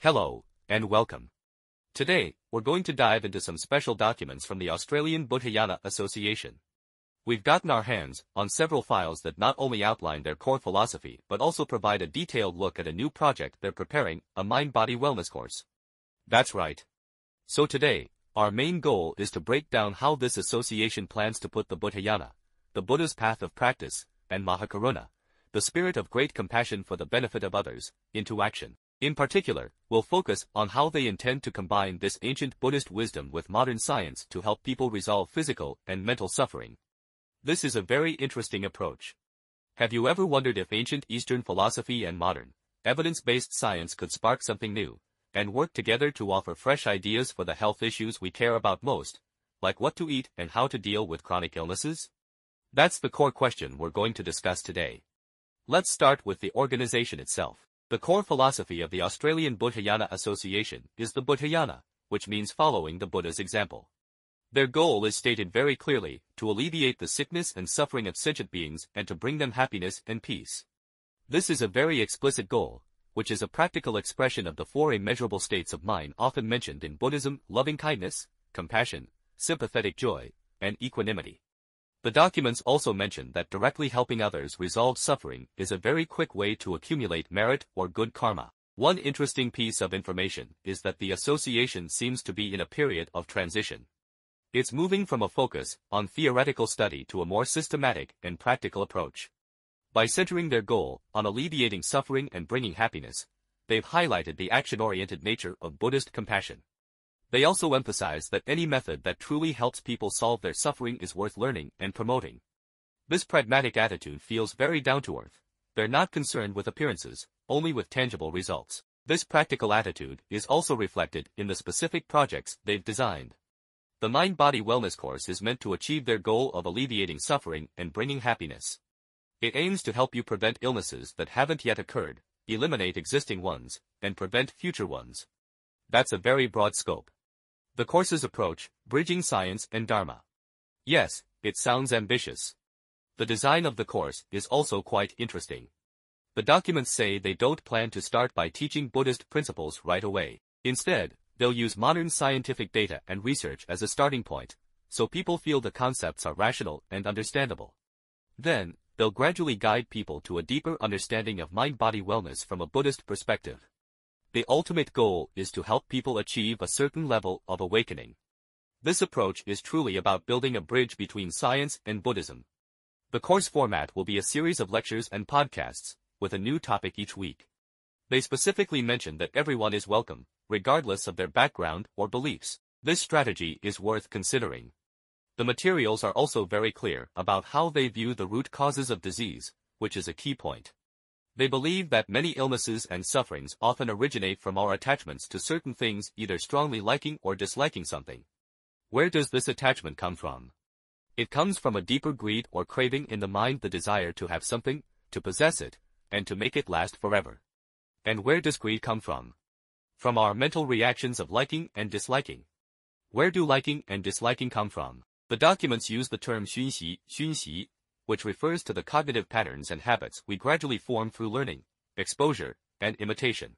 Hello, and welcome. Today, we're going to dive into some special documents from the Australian Buddhism Association. We've gotten our hands on several files that not only outline their core philosophy but also provide a detailed look at a new project they're preparing, a mind-body wellness course. That's right. So today, our main goal is to break down how this association plans to put the Buddhism, the Buddha's path of practice, and Mahakaruna, the spirit of great compassion for the benefit of others, into action. In particular, we'll focus on how they intend to combine this ancient Buddhist wisdom with modern science to help people resolve physical and mental suffering. This is a very interesting approach. Have you ever wondered if ancient Eastern philosophy and modern, evidence-based science could spark something new, and work together to offer fresh ideas for the health issues we care about most, like what to eat and how to deal with chronic illnesses? That's the core question we're going to discuss today. Let's start with the organization itself. The core philosophy of the Australian Buddhism Association is the Buddhism, which means following the Buddha's example. Their goal is stated very clearly, to alleviate the sickness and suffering of sentient beings and to bring them happiness and peace. This is a very explicit goal, which is a practical expression of the four immeasurable states of mind often mentioned in Buddhism: loving-kindness, compassion, sympathetic joy, and equanimity. The documents also mention that directly helping others resolve suffering is a very quick way to accumulate merit or good karma. One interesting piece of information is that the association seems to be in a period of transition. It's moving from a focus on theoretical study to a more systematic and practical approach. By centering their goal on alleviating suffering and bringing happiness, they've highlighted the action-oriented nature of Buddhist compassion. They also emphasize that any method that truly helps people solve their suffering is worth learning and promoting. This pragmatic attitude feels very down-to-earth. They're not concerned with appearances, only with tangible results. This practical attitude is also reflected in the specific projects they've designed. The Mind-Body Wellness course is meant to achieve their goal of alleviating suffering and bringing happiness. It aims to help you prevent illnesses that haven't yet occurred, eliminate existing ones, and prevent future ones. That's a very broad scope. The course's approach, bridging science and Dharma. Yes, it sounds ambitious. The design of the course is also quite interesting. The documents say they don't plan to start by teaching Buddhist principles right away. Instead, they'll use modern scientific data and research as a starting point, so people feel the concepts are rational and understandable. Then, they'll gradually guide people to a deeper understanding of mind-body wellness from a Buddhist perspective. The ultimate goal is to help people achieve a certain level of awakening. This approach is truly about building a bridge between science and Buddhism. The course format will be a series of lectures and podcasts, with a new topic each week. They specifically mention that everyone is welcome, regardless of their background or beliefs. This strategy is worth considering. The materials are also very clear about how they view the root causes of disease, which is a key point. They believe that many illnesses and sufferings often originate from our attachments to certain things, either strongly liking or disliking something. Where does this attachment come from? It comes from a deeper greed or craving in the mind, the desire to have something, to possess it, and to make it last forever. And where does greed come from? From our mental reactions of liking and disliking. Where do liking and disliking come from? The documents use the term 熏习, which refers to the cognitive patterns and habits we gradually form through learning, exposure, and imitation.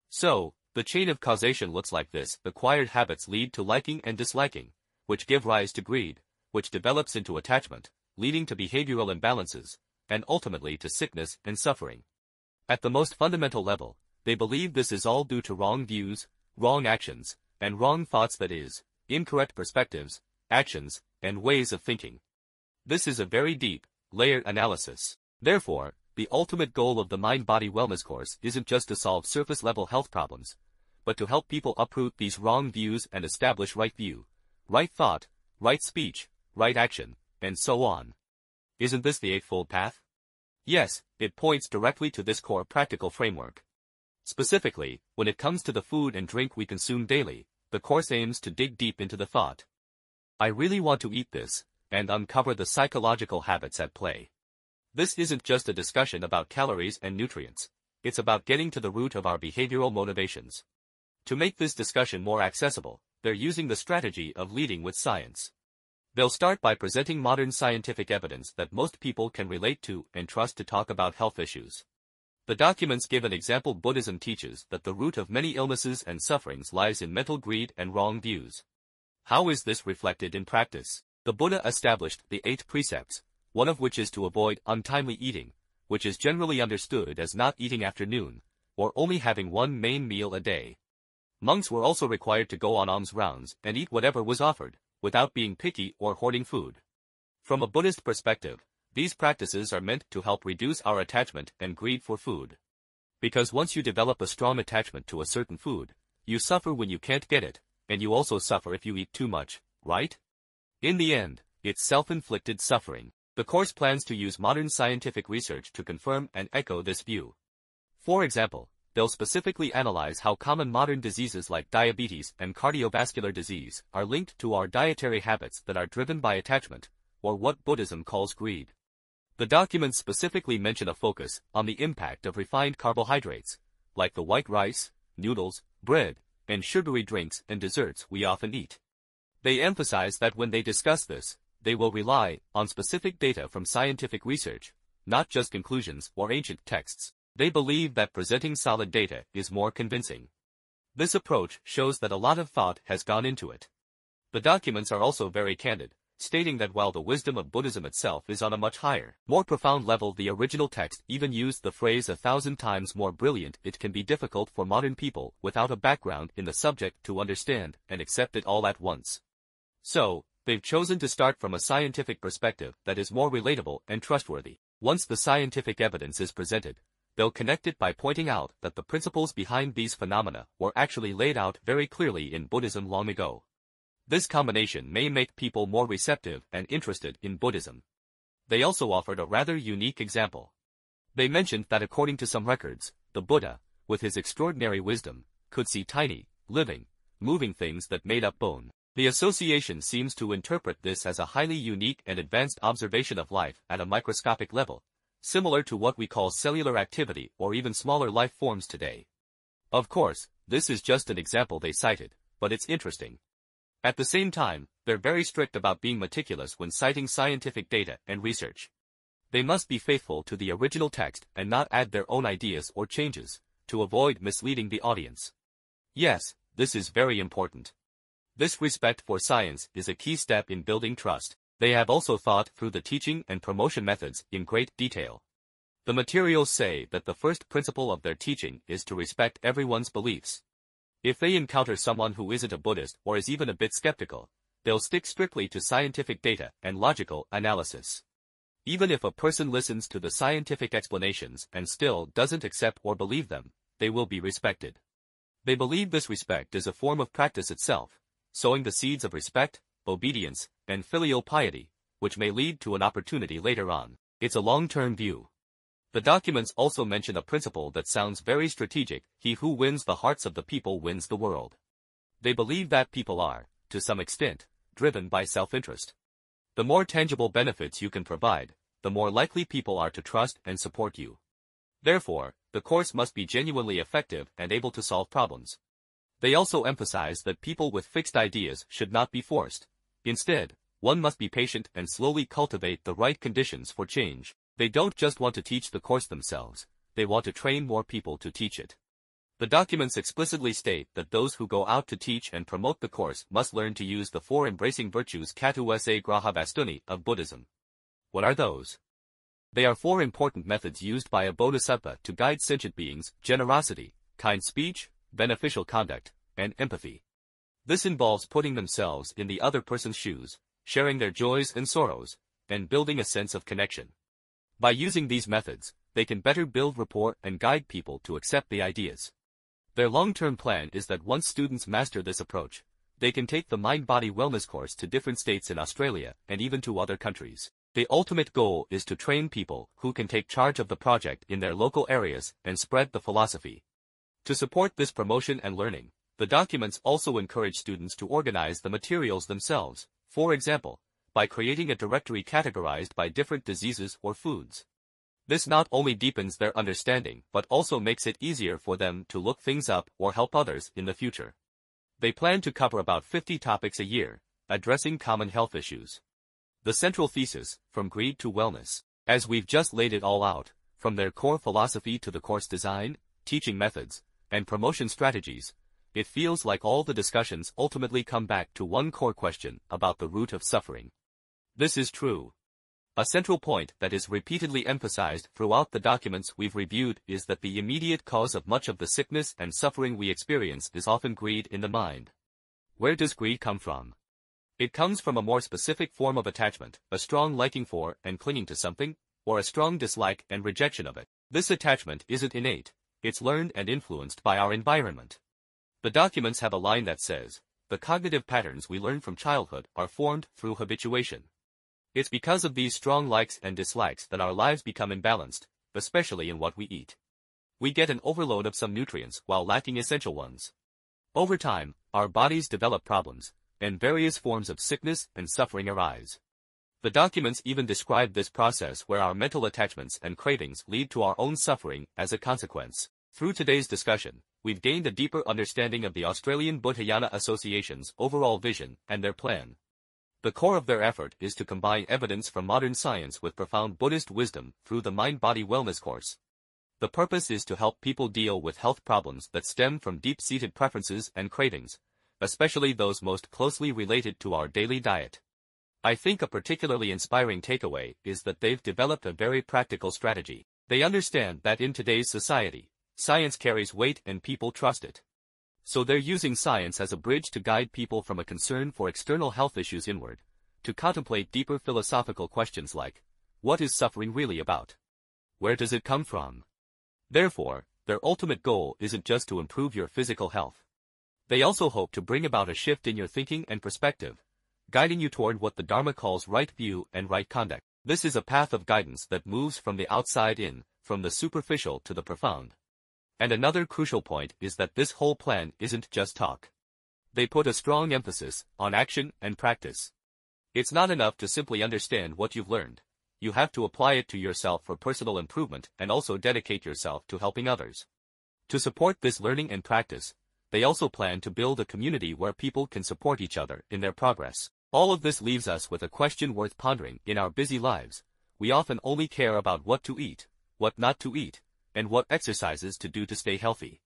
So, the chain of causation looks like this: acquired habits lead to liking and disliking, which give rise to greed, which develops into attachment, leading to behavioral imbalances, and ultimately to sickness and suffering. At the most fundamental level, they believe this is all due to wrong views, wrong actions, and wrong thoughts, that is, incorrect perspectives, actions, and ways of thinking. This is a very deep, layered analysis. Therefore, the ultimate goal of the Mind-Body Wellness course isn't just to solve surface-level health problems, but to help people uproot these wrong views and establish right view, right thought, right speech, right action, and so on. Isn't this the Eightfold Path? Yes, it points directly to this core practical framework. Specifically, when it comes to the food and drink we consume daily, the course aims to dig deep into the thought, "I really want to eat this," and uncover the psychological habits at play. This isn't just a discussion about calories and nutrients. It's about getting to the root of our behavioral motivations. To make this discussion more accessible, they're using the strategy of leading with science. They'll start by presenting modern scientific evidence that most people can relate to and trust to talk about health issues. The documents give an example. Buddhism teaches that the root of many illnesses and sufferings lies in mental greed and wrong views. How is this reflected in practice? The Buddha established the 8 precepts, one of which is to avoid untimely eating, which is generally understood as not eating after noon, or only having one main meal a day. Monks were also required to go on alms rounds and eat whatever was offered, without being picky or hoarding food. From a Buddhist perspective, these practices are meant to help reduce our attachment and greed for food. Because once you develop a strong attachment to a certain food, you suffer when you can't get it, and you also suffer if you eat too much, right? In the end, it's self-inflicted suffering. The course plans to use modern scientific research to confirm and echo this view. For example, they'll specifically analyze how common modern diseases like diabetes and cardiovascular disease are linked to our dietary habits that are driven by attachment, or what Buddhism calls greed. The documents specifically mention a focus on the impact of refined carbohydrates, like the white rice, noodles, bread, and sugary drinks and desserts we often eat. They emphasize that when they discuss this, they will rely on specific data from scientific research, not just conclusions or ancient texts. They believe that presenting solid data is more convincing. This approach shows that a lot of thought has gone into it. The documents are also very candid, stating that while the wisdom of Buddhism itself is on a much higher, more profound level, the original text even used the phrase 1,000 times more brilliant. It can be difficult for modern people without a background in the subject to understand and accept it all at once. So, they've chosen to start from a scientific perspective that is more relatable and trustworthy. Once the scientific evidence is presented, they'll connect it by pointing out that the principles behind these phenomena were actually laid out very clearly in Buddhism long ago. This combination may make people more receptive and interested in Buddhism. They also offered a rather unique example. They mentioned that according to some records, the Buddha, with his extraordinary wisdom, could see tiny, living, moving things that made up bone. The association seems to interpret this as a highly unique and advanced observation of life at a microscopic level, similar to what we call cellular activity or even smaller life forms today. Of course, this is just an example they cited, but it's interesting. At the same time, they're very strict about being meticulous when citing scientific data and research. They must be faithful to the original text and not add their own ideas or changes, to avoid misleading the audience. Yes, this is very important. This respect for science is a key step in building trust. They have also thought through the teaching and promotion methods in great detail. The materials say that the first principle of their teaching is to respect everyone's beliefs. If they encounter someone who isn't a Buddhist or is even a bit skeptical, they'll stick strictly to scientific data and logical analysis. Even if a person listens to the scientific explanations and still doesn't accept or believe them, they will be respected. They believe this respect is a form of practice itself, sowing the seeds of respect, obedience, and filial piety, which may lead to an opportunity later on. It's a long-term view. The documents also mention a principle that sounds very strategic: he who wins the hearts of the people wins the world. They believe that people are, to some extent, driven by self-interest. The more tangible benefits you can provide, the more likely people are to trust and support you. Therefore, the course must be genuinely effective and able to solve problems. They also emphasize that people with fixed ideas should not be forced. Instead, one must be patient and slowly cultivate the right conditions for change. They don't just want to teach the course themselves, they want to train more people to teach it. The documents explicitly state that those who go out to teach and promote the course must learn to use the 4 embracing virtues Katu sa Grahavastuni of Buddhism. What are those? They are 4 important methods used by a bodhisattva to guide sentient beings: generosity, kind speech, beneficial conduct, and empathy. This involves putting themselves in the other person's shoes, sharing their joys and sorrows, and building a sense of connection. By using these methods, they can better build rapport and guide people to accept the ideas. Their long-term plan is that once students master this approach, they can take the mind-body wellness course to different states in Australia and even to other countries. The ultimate goal is to train people who can take charge of the project in their local areas and spread the philosophy. To support this promotion and learning, the documents also encourage students to organize the materials themselves, for example, by creating a directory categorized by different diseases or foods. This not only deepens their understanding but also makes it easier for them to look things up or help others in the future. They plan to cover about 50 topics a year, addressing common health issues. The central thesis, from greed to wellness. As we've just laid it all out, From their core philosophy to the course design, teaching methods, and promotion strategies, it feels like all the discussions ultimately come back to one core question about the root of suffering. This is true. A central point that is repeatedly emphasized throughout the documents we've reviewed is that the immediate cause of much of the sickness and suffering we experience is often greed in the mind. Where does greed come from? It comes from a more specific form of attachment, a strong liking for and clinging to something, or a strong dislike and rejection of it. This attachment isn't innate, it's learned and influenced by our environment. The documents have a line that says, the cognitive patterns we learn from childhood are formed through habituation. It's because of these strong likes and dislikes that our lives become imbalanced, especially in what we eat. We get an overload of some nutrients while lacking essential ones. Over time, our bodies develop problems, and various forms of sickness and suffering arise. The documents even describe this process where our mental attachments and cravings lead to our own suffering as a consequence. Through today's discussion, we've gained a deeper understanding of the Australian Buddhayana Association's overall vision and their plan. The core of their effort is to combine evidence from modern science with profound Buddhist wisdom through the Mind-Body Wellness course. The purpose is to help people deal with health problems that stem from deep-seated preferences and cravings, especially those most closely related to our daily diet. I think a particularly inspiring takeaway is that they've developed a very practical strategy. They understand that in today's society, science carries weight and people trust it. So they're using science as a bridge to guide people from a concern for external health issues inward, to contemplate deeper philosophical questions like, what is suffering really about? Where does it come from? Therefore, their ultimate goal isn't just to improve your physical health. They also hope to bring about a shift in your thinking and perspective, guiding you toward what the Dharma calls right view and right conduct. This is a path of guidance that moves from the outside in, from the superficial to the profound. And another crucial point is that this whole plan isn't just talk. They put a strong emphasis on action and practice. It's not enough to simply understand what you've learned. You have to apply it to yourself for personal improvement and also dedicate yourself to helping others. To support this learning and practice, they also plan to build a community where people can support each other in their progress. All of this leaves us with a question worth pondering. In our busy lives, we often only care about what to eat, what not to eat, and what exercises to do to stay healthy.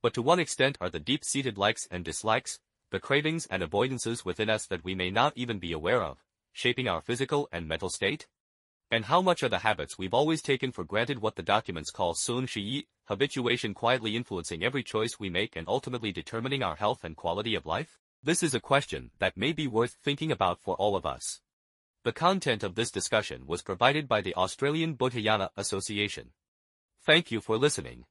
But to what extent are the deep-seated likes and dislikes, the cravings and avoidances within us that we may not even be aware of, shaping our physical and mental state? And how much are the habits we've always taken for granted, what the documents call sun shiyi, habituation, quietly influencing every choice we make and ultimately determining our health and quality of life? This is a question that may be worth thinking about for all of us. The content of this discussion was provided by the Australian Buddhayana Association. Thank you for listening.